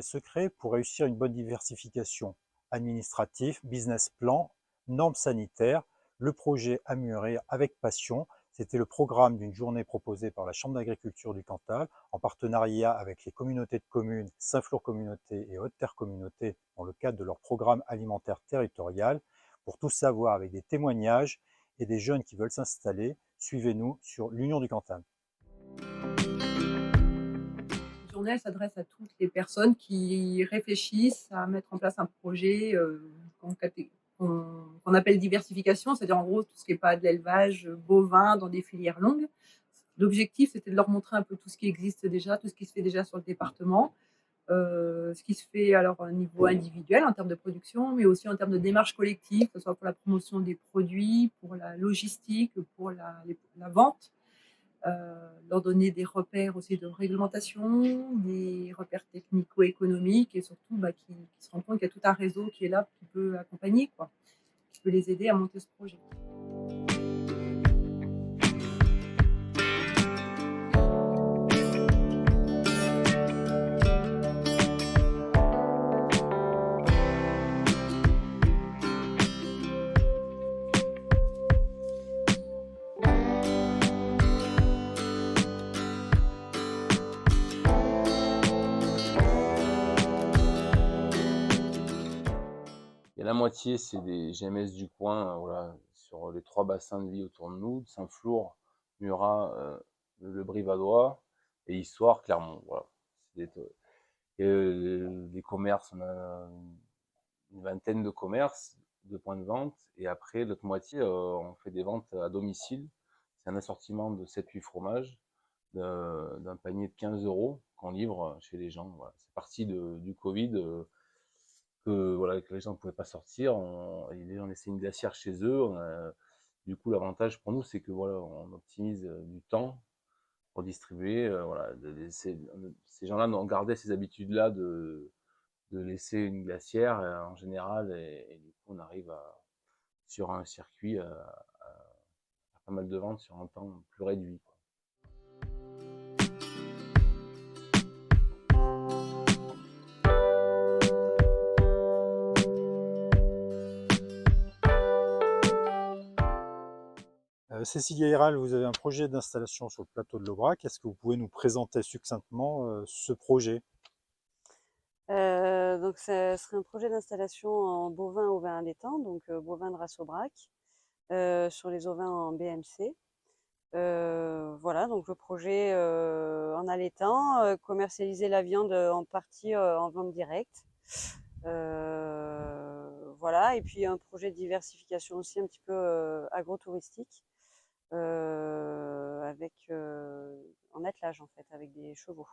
les secrets pour réussir une bonne diversification administrative, business plan, normes sanitaires. Le projet à mûrir avec passion. C'était le programme d'une journée proposée par la Chambre d'agriculture du Cantal en partenariat avec les communautés de communes Saint-Flour Communauté et Haute-Terre Communauté dans le cadre de leur programme alimentaire territorial. Pour tout savoir avec des témoignages et des jeunes qui veulent s'installer, suivez-nous sur l'Union du Cantal. Cette journée, elle s'adresse à toutes les personnes qui réfléchissent à mettre en place un projet qu'on appelle diversification, c'est-à-dire en gros tout ce qui n'est pas de l'élevage bovin dans des filières longues. L'objectif, c'était de leur montrer un peu tout ce qui existe déjà, tout ce qui se fait déjà sur le département, ce qui se fait alors au niveau individuel en termes de production, mais aussi en termes de démarche collective, que ce soit pour la promotion des produits, pour la logistique, pour la vente. Leur donner des repères aussi de réglementation, des repères technico-économiques et surtout qui se rendent compte qu'il y a tout un réseau qui est là, qui peut accompagner, quoi, qui peut les aider à monter ce projet. Et la moitié, c'est des GMS du coin, voilà, sur les 3 bassins de vie autour de nous, Saint-Flour, Murat, le Brivadois et Issoire, Clermont. Voilà. Les commerces, on a une vingtaine de commerces, de points de vente, et après, l'autre moitié, on fait des ventes à domicile. C'est un assortiment de 7-8 fromages, d'un panier de 15 € qu'on livre chez les gens. Voilà. C'est parti du Covid. Que les gens ne pouvaient pas sortir, on laissait une glacière chez eux. Du coup, l'avantage pour nous, c'est que voilà, on optimise du temps pour distribuer. Ces gens-là ont gardé ces habitudes-là de laisser une glacière en général, et du coup, on arrive sur un circuit à faire pas mal de ventes sur un temps plus réduit, quoi. Cécilia Héral, vous avez un projet d'installation sur le plateau de l'Aubrac. Est-ce que vous pouvez nous présenter succinctement ce projet? Donc ça serait un projet d'installation en bovin ovin allaitant, donc bovin de race Aubrac, sur les ovins en BMC. Voilà, donc le projet en allaitant, commercialiser la viande en partie en vente directe. Voilà, et puis un projet de diversification aussi un petit peu agrotouristique, avec en attelage en fait, avec des chevaux.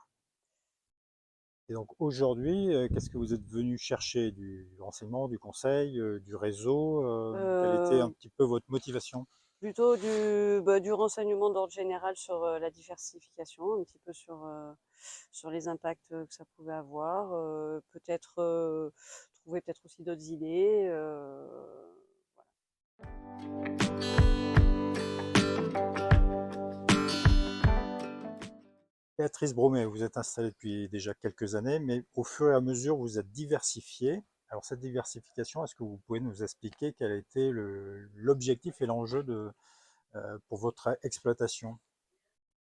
Et donc aujourd'hui, qu'est-ce que vous êtes venu chercher? Du renseignement, du conseil, du réseau? Quelle était un Euh, petit peu votre motivation? Plutôt du renseignement d'ordre général sur la diversification, un petit peu sur les impacts que ça pouvait avoir, peut-être trouver peut-être aussi d'autres idées. Béatrice Bromet, vous êtes installée depuis déjà quelques années, mais au fur et à mesure, vous êtes diversifiée. Alors cette diversification, est-ce que vous pouvez nous expliquer quel a été l'objectif et l'enjeu pour votre exploitation?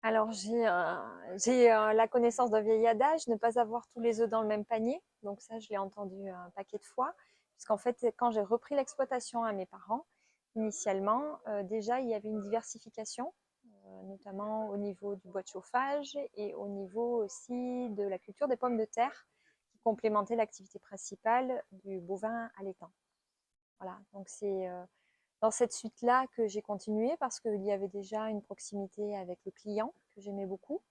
Alors j'ai la connaissance d'un vieil adage, ne pas avoir tous les œufs dans le même panier. Donc ça, je l'ai entendu un paquet de fois. Puisqu'en fait, quand j'ai repris l'exploitation à mes parents, initialement, déjà, il y avait une diversification, notamment au niveau du bois de chauffage et au niveau aussi de la culture des pommes de terre, qui complémentait l'activité principale du bovin allaitant. Voilà, donc c'est dans cette suite-là que j'ai continué parce qu'il y avait déjà une proximité avec le client que j'aimais beaucoup.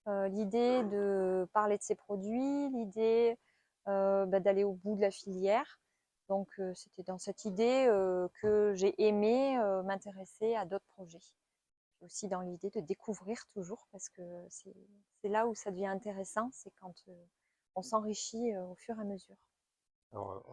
L'idée de parler de ses produits, l'idée d'aller au bout de la filière. Donc c'était dans cette idée que j'ai aimé m'intéresser à d'autres projets. Et aussi dans l'idée de découvrir toujours parce que c'est là où ça devient intéressant, c'est quand on s'enrichit au fur et à mesure. Alors,